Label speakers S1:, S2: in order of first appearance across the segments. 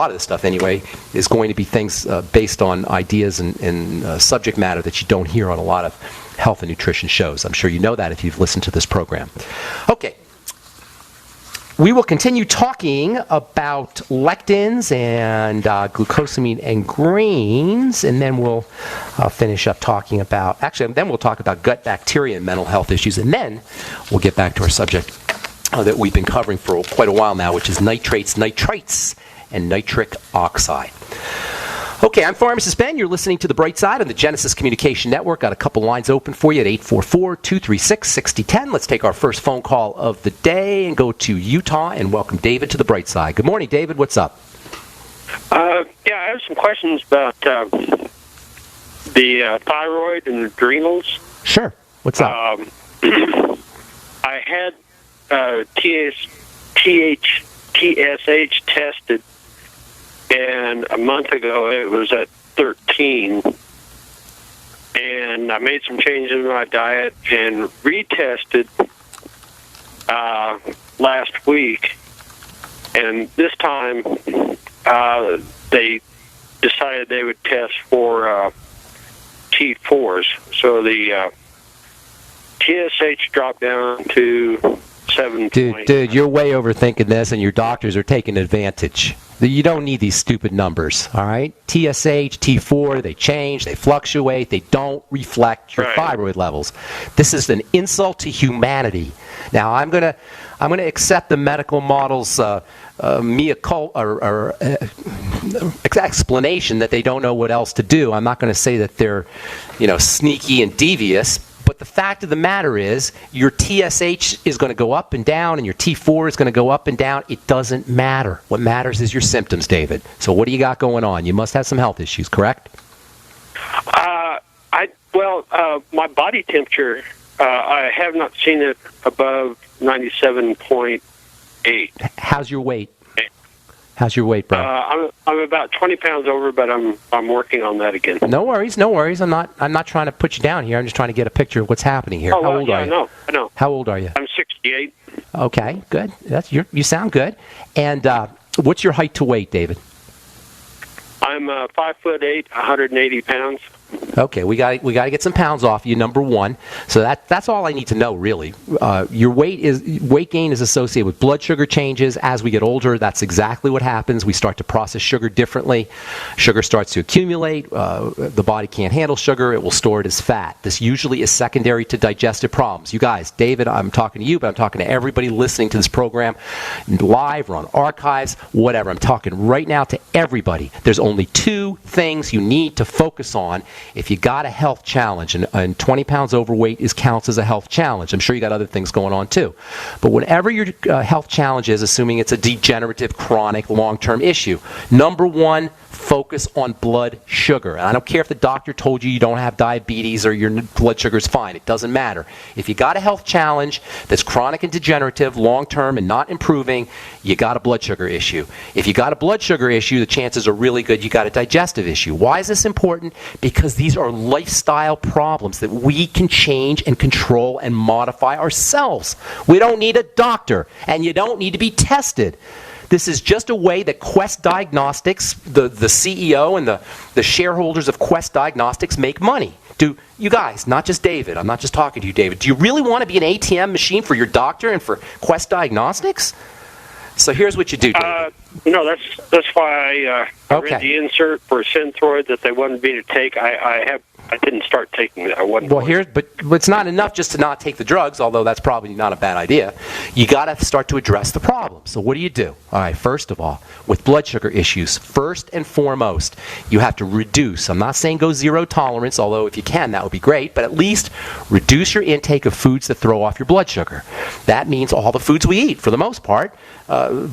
S1: lot of this stuff anyway, is going to be things based on ideas and subject matter that you don't hear on a lot of health and nutrition shows. I'm sure you know that if you've listened to this program. Okay. We will continue talking about lectins and glucosamine and grains, and then we'll finish up talking about, then we'll talk about gut bacteria and mental health issues, and then we'll get back to our subject that we've been covering for quite a while now, which is nitrates, nitrites, and nitric oxide. Okay, I'm Pharmacist Ben. You're listening to The Bright Side on the Genesis Communication Network. Got a couple lines open for you at 844-236-6010. Let's take our first phone call of the day and go to Utah and welcome David to The Bright Side. Good morning, David. What's up?
S2: I have some questions about the thyroid and adrenals.
S1: Sure. What's up?
S2: I had TSH tested, and a month ago it was at 13, and I made some changes in my diet and retested last week, and this time they decided they would test for T4s, so the TSH dropped down to 7.
S1: Dude, you're way overthinking this, and your doctors are taking advantage. You don't need these stupid numbers, all right? TSH, T4, they change, they fluctuate, they don't reflect your thyroid levels. This is an insult to humanity. Now, I'm gonna accept the medical model's explanation that they don't know what else to do. I'm not going to say that they're, sneaky and devious. But the fact of the matter is, your TSH is going to go up and down, and your T4 is going to go up and down. It doesn't matter. What matters is your symptoms, David. So what do you got going on? You must have some health issues, correct?
S2: My body temperature, I have not seen it above 97.8.
S1: How's your weight? How's your weight, bro?
S2: I'm about 20 pounds over, but I'm working on that again.
S1: No worries. I'm not trying to put you down here. I'm just trying to get a picture of what's happening here.
S2: How
S1: old are you?
S2: I know.
S1: How old are you?
S2: I'm 68.
S1: Okay, good. You sound good. And what's your height to weight, David?
S2: I'm 5'8", 180 pounds.
S1: Okay, we got to get some pounds off you. Number one, so that's all I need to know really. Your weight gain is associated with blood sugar changes. As we get older, that's exactly what happens. We start to process sugar differently. Sugar starts to accumulate. The body can't handle sugar. It will store it as fat. This usually is secondary to digestive problems. You guys, David, I'm talking to you, but I'm talking to everybody listening to this program live or on archives, whatever. I'm talking right now to everybody. There's only two things you need to focus on if you got a health challenge, and 20 pounds overweight counts as a health challenge. I'm sure you got other things going on too. But whatever your health challenge is, assuming it's a degenerative, chronic, long-term issue, number one, focus on blood sugar. And I don't care if the doctor told you don't have diabetes or your blood sugar is fine. It doesn't matter. If you got a health challenge that's chronic and degenerative, long-term, and not improving, you got a blood sugar issue. If you got a blood sugar issue, the chances are really good you got a digestive issue. Why is this important? Because these are lifestyle problems that we can change and control and modify ourselves. We don't need a doctor, and you don't need to be tested. This is just a way that Quest Diagnostics, the CEO and the shareholders of Quest Diagnostics make money. Do you guys, not just David, I'm not just talking to you, David, do you really want to be an ATM machine for your doctor and for Quest Diagnostics? So here's what you do, David.
S2: No, that's why I read the insert for Synthroid that they wanted me to take. I didn't start taking it.
S1: But it's not enough just to not take the drugs, although that's probably not a bad idea. You got to start to address the problem. So what do you do? All right, first of all, with blood sugar issues, first and foremost, you have to reduce. I'm not saying go zero tolerance, although if you can, that would be great, but at least reduce your intake of foods that throw off your blood sugar. That means all the foods we eat, for the most part,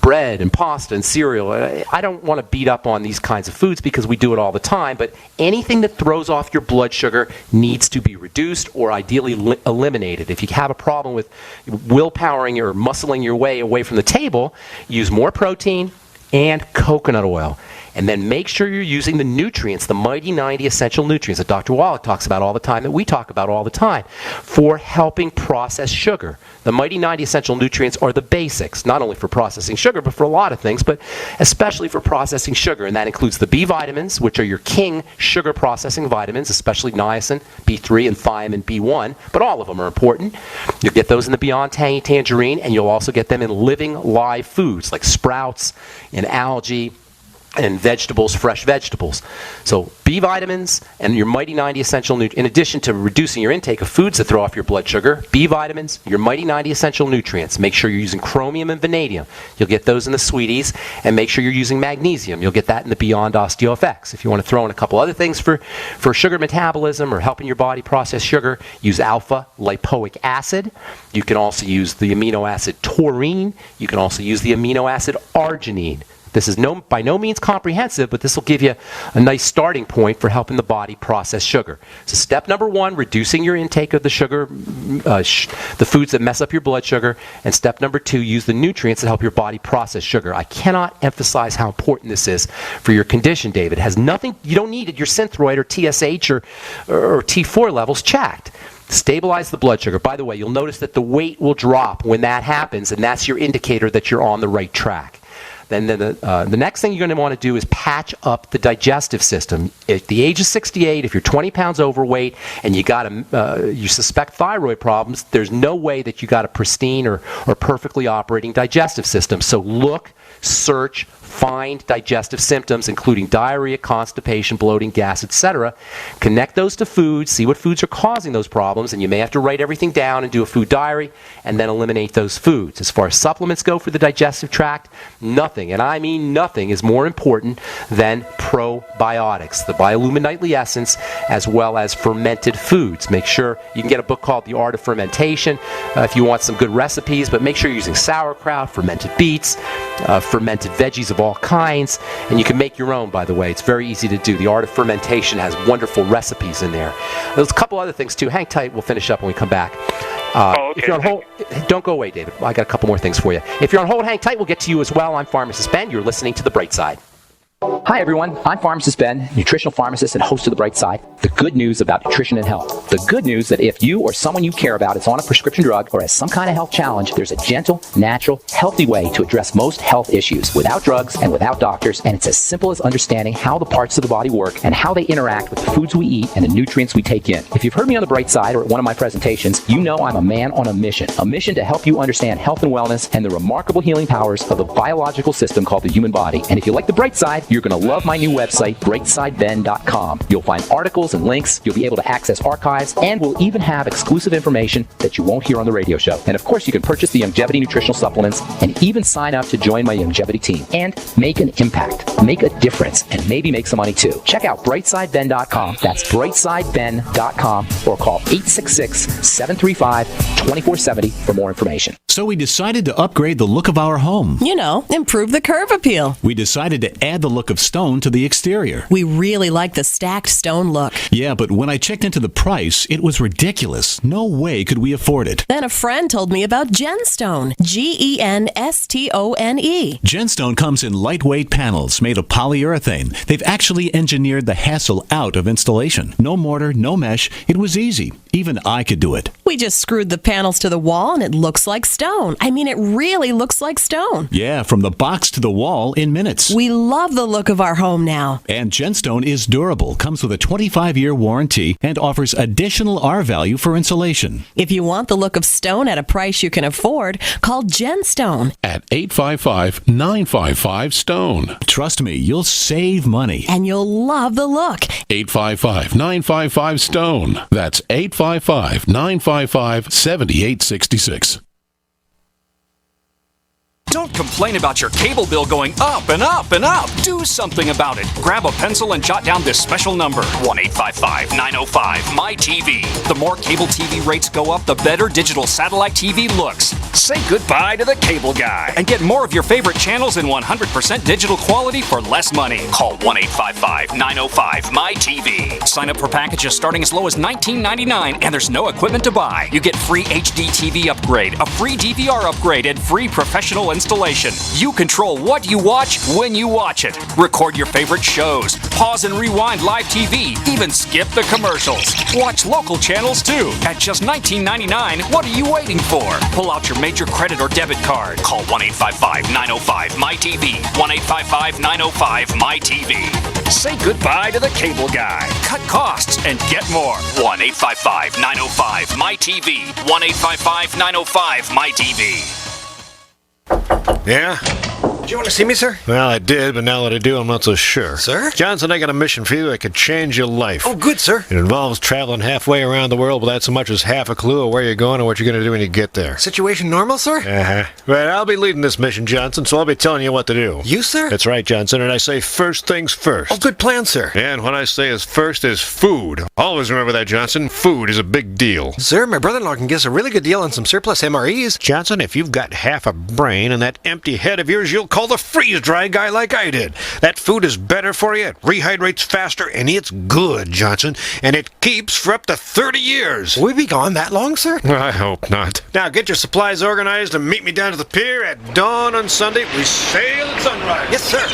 S1: bread and pasta and cereal. I don't want to beat up on these kinds of foods because we do it all the time, but anything that throws off your blood sugar needs to be reduced or ideally eliminated. If you have a problem with willpowering or muscling your way away from the table, use more protein and coconut oil. And then make sure you're using the nutrients, the Mighty 90 essential nutrients that Dr. Wallach talks about all the time, that we talk about all the time, for helping process sugar. The Mighty 90 essential nutrients are the basics, not only for processing sugar, but for a lot of things, but especially for processing sugar. And that includes the B vitamins, which are your king sugar processing vitamins, especially niacin, B3, and thiamine B1, but all of them are important. You'll get those in the Beyond Tangy Tangerine, and you'll also get them in living live foods like sprouts and algae and vegetables, fresh vegetables. So B vitamins and your Mighty 90 essential nutrients, in addition to reducing your intake of foods that throw off your blood sugar, B vitamins, your Mighty 90 essential nutrients. Make sure you're using chromium and vanadium. You'll get those in the Sweeties. And make sure you're using magnesium. You'll get that in the Beyond OsteoFX. If you want to throw in a couple other things for sugar metabolism or helping your body process sugar, use alpha lipoic acid. You can also use the amino acid taurine. You can also use the amino acid arginine. This is by no means comprehensive, but this will give you a nice starting point for helping the body process sugar. So step number 1, reducing your intake of the sugar, the foods that mess up your blood sugar. And step number 2, use the nutrients that help your body process sugar. I cannot emphasize how important this is for your condition, David. It has nothing, you don't need your Synthroid or TSH or T4 levels checked. Stabilize the blood sugar. By the way, you'll notice that the weight will drop when that happens, and that's your indicator that you're on the right track. Then the next thing you're going to want to do is patch up the digestive system. At the age of 68, if you're 20 pounds overweight and you suspect thyroid problems, there's no way that you got a pristine or perfectly operating digestive system. So look, search, find digestive symptoms, including diarrhea, constipation, bloating, gas, etc. Connect those to foods, see what foods are causing those problems, and you may have to write everything down and do a food diary, and then eliminate those foods. As far as supplements go for the digestive tract, nothing, and I mean nothing, is more important than probiotics, the Biolumin Nightly Essence, as well as fermented foods. Make sure you can get a book called The Art of Fermentation if you want some good recipes, but make sure you're using sauerkraut, fermented beets, fermented veggies of all kinds, and you can make your own, by the way. It's very easy to do. The Art of Fermentation has wonderful recipes in there. There's a couple other things too. Hang tight, we'll finish up when we come back.
S2: Okay.
S1: If you're on hold, don't go away, David. I got a couple more things for you. If you're on hold, hang tight, we'll get to you as well. I'm Pharmacist Ben. You're listening to The Bright Side.
S3: Hi everyone, I'm Pharmacist Ben, nutritional pharmacist and host of The Bright Side. The good news about nutrition and health. The good news that if you or someone you care about is on a prescription drug or has some kind of health challenge, there's a gentle, natural, healthy way to address most health issues without drugs and without doctors, and it's as simple as understanding how the parts of the body work and how they interact with the foods we eat and the nutrients we take in. If you've heard me on The Bright Side or at one of my presentations, you know I'm a man on a mission to help you understand health and wellness and the remarkable healing powers of the biological system called the human body. And if you like The Bright Side, you're going to love my new website, brightsideben.com. You'll find articles and links, you'll be able to access archives, and we'll even have exclusive information that you won't hear on the radio show. And of course, you can purchase the Longevity nutritional supplements and even sign up to join my Longevity team and make an impact, make a difference, and maybe make some money too. Check out brightsideben.com. That's brightsideben.com, or call 866-735-2470 for more information.
S4: So we decided to upgrade the look of our home.
S5: You know, improve the curb appeal.
S4: We decided to add the look of stone to the exterior.
S5: We really like the stacked stone look.
S4: Yeah, but when I checked into the price, it was ridiculous. No way could we afford it.
S5: Then a friend told me about Genstone. Genstone.
S4: Genstone comes in lightweight panels made of polyurethane. They've actually engineered the hassle out of installation. No mortar, no mesh. It was easy. Even I could do it.
S5: We just screwed the panels to the wall and it looks like stone. I mean, it really looks like stone.
S4: Yeah, from the box to the wall in minutes.
S5: We love the look of our home now.
S4: And Genstone is durable, comes with a 25-year warranty, and offers additional R value for insulation.
S5: If you want the look of stone at a price you can afford, call Genstone
S6: at 855-955-STONE.
S4: Trust me, you'll save money.
S5: And you'll love the look.
S6: 855-955-STONE. That's 855-955-7866.
S7: Don't complain about your cable bill going up and up and up. Do something about it. Grab a pencil and jot down this special number, 1-855-905-MY-TV. The more cable TV rates go up, the better digital satellite TV looks. Say goodbye to the cable guy and get more of your favorite channels in 100% digital quality for less money. Call 1-855-905-MY-TV. Sign up for packages starting as low as $19.99, and there's no equipment to buy. You get free HD TV upgrade, a free DVR upgrade, and free professional installation. You control what you watch when you watch it. Record your favorite shows. Pause and rewind live TV. Even skip the commercials. Watch local channels too. At just $19.99, what are you waiting for? Pull out your major credit or debit card. Call 1-855-905-MyTV. 1-855-905-MyTV. Say goodbye to the cable guy. Cut costs and get more. 1-855-905-MyTV. 1-855-905-MyTV.
S8: Yeah?
S9: Did you want to see me, sir?
S8: Well, I did, but now that I do, I'm not so sure.
S9: Sir?
S8: Johnson, I got a mission for you that could change your life.
S9: Oh, good, sir.
S8: It involves traveling halfway around the world without so much as half a clue of where you're going or what you're going to do when you get there.
S9: Situation normal, sir?
S8: Uh-huh. But I'll be leading this mission, Johnson, so I'll be telling you what to do.
S9: You, sir?
S8: That's right, Johnson, and I say first things first.
S9: Oh, good plan, sir.
S8: And what I say is first is food. Always remember that, Johnson. Food is a big deal.
S9: Sir, my brother-in-law can get us a really good deal on some surplus MREs.
S8: Johnson, if you've got half a brain and that empty head of yours, you'll call the freeze-dry guy like I did. That food is better for you, it rehydrates faster, and it's good, Johnson. And it keeps for up to 30 years.
S9: Will we be gone that long, sir?
S8: I hope not. Now get your supplies organized and meet me down to the pier at dawn on Sunday. We sail at sunrise.
S9: Yes, sir.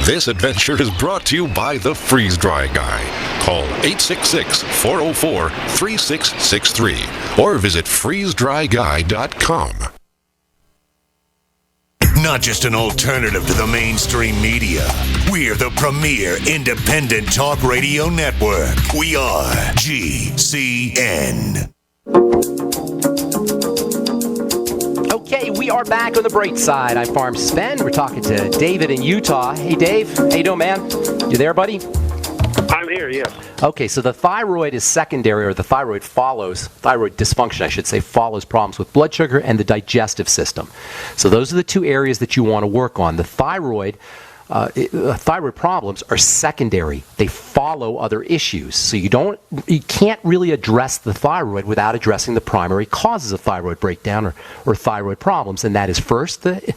S6: This adventure is brought to you by the Freeze Dry Guy. Call 866-404-3663 or visit freezedryguy.com.
S10: Not just an alternative to the mainstream media. We're the premier independent talk radio network. We are GCN.
S1: Okay, we are back on the bright side. I'm Pharmacist Ben. We're talking to David in Utah. Hey, Dave. How you doing, man? You there, buddy?
S2: I'm here, yes.
S1: Okay, so the thyroid is secondary, or the thyroid dysfunction, I should say, follows problems with blood sugar and the digestive system. So those are the two areas that you want to work on. The thyroid problems are secondary. They follow other issues. So you can't really address the thyroid without addressing the primary causes of thyroid breakdown or thyroid problems. And that is first the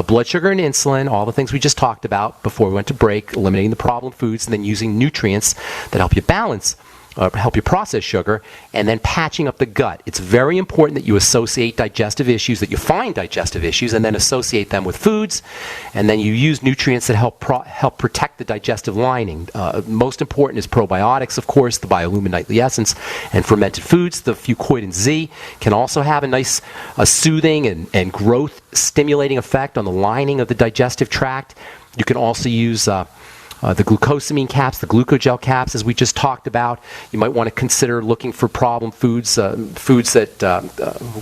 S1: blood sugar and insulin, all the things we just talked about before we went to break, eliminating the problem foods, and then using nutrients that help you balance help you process sugar, and then patching up the gut. It's very important that you associate digestive issues, that you find digestive issues, and then associate them with foods, and then you use nutrients that help protect the digestive lining. Most important is probiotics, of course, the Biolumin Nightly Essence, and fermented foods. The Fuchs Z can also have a nice soothing and growth-stimulating effect on the lining of the digestive tract. You can also use the glucosamine caps, the glucogel caps, as we just talked about. You might want to consider looking for problem foods,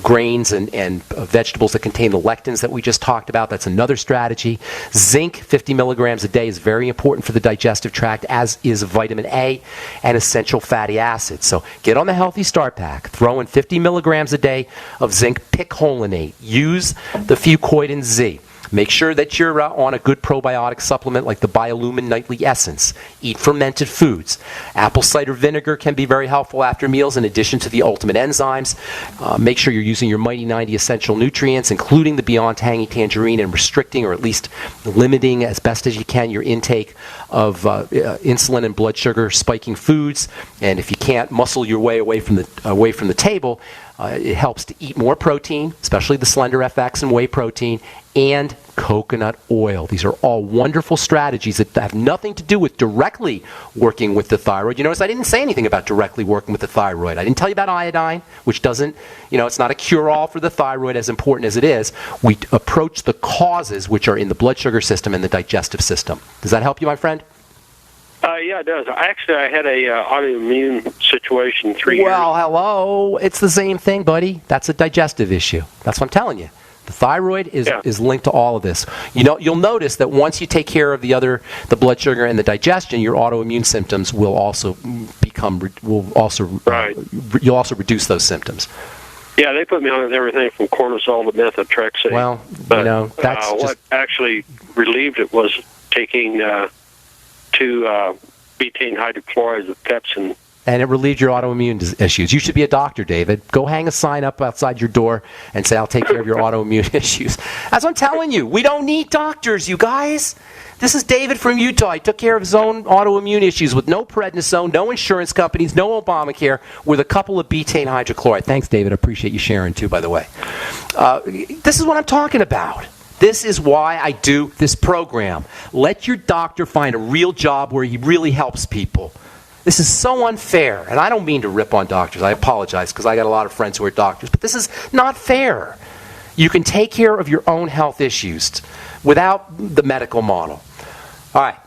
S1: grains and vegetables that contain the lectins that we just talked about. That's another strategy. Zinc, 50 milligrams a day, is very important for the digestive tract, as is vitamin A and essential fatty acids. So get on the Healthy Start Pack. Throw in 50 milligrams a day of zinc picolinate. Use the Fuchs Z. Make sure that you're on a good probiotic supplement like the Biolumin Nightly Essence. Eat fermented foods. Apple cider vinegar can be very helpful after meals in addition to the ultimate enzymes. Make sure you're using your Mighty 90 essential nutrients, including the Beyond Tangy Tangerine, and restricting or at least limiting as best as you can your intake of insulin and blood sugar spiking foods. And if you can't muscle your way away from the table, it helps to eat more protein, especially the Slender FX and whey protein, and coconut oil. These are all wonderful strategies that have nothing to do with directly working with the thyroid. You notice I didn't say anything about directly working with the thyroid. I didn't tell you about iodine, which doesn't, it's not a cure-all for the thyroid, as important as it is. We approach the causes, which are in the blood sugar system and the digestive system. Does that help you, my friend?
S2: Yeah, it does. Actually, I had a autoimmune situation 3 years.
S1: Well, hello. It's the same thing, buddy. That's a digestive issue. That's what I'm telling you. The thyroid is linked to all of this. You'll notice that once you take care of the blood sugar and the digestion, your autoimmune symptoms will also you'll also reduce those symptoms.
S2: Yeah, they put me on everything from cortisol to methotrexate.
S1: Well, that's
S2: what actually relieved it was taking 2 betaine hydrochlorides of pepsin
S1: and it relieved your autoimmune issues. You should be a doctor, David. Go hang a sign up outside your door and say, I'll take care of your autoimmune issues. As I'm telling you, we don't need doctors, you guys. This is David from Utah. He took care of his own autoimmune issues with no prednisone, no insurance companies, no Obamacare, with a couple of betaine hydrochloride. Thanks, David. I appreciate you sharing, too, by the way. This is what I'm talking about. This is why I do this program. Let your doctor find a real job where he really helps people. This is so unfair. And I don't mean to rip on doctors. I apologize because I got a lot of friends who are doctors. But this is not fair. You can take care of your own health issues without the medical model. All right.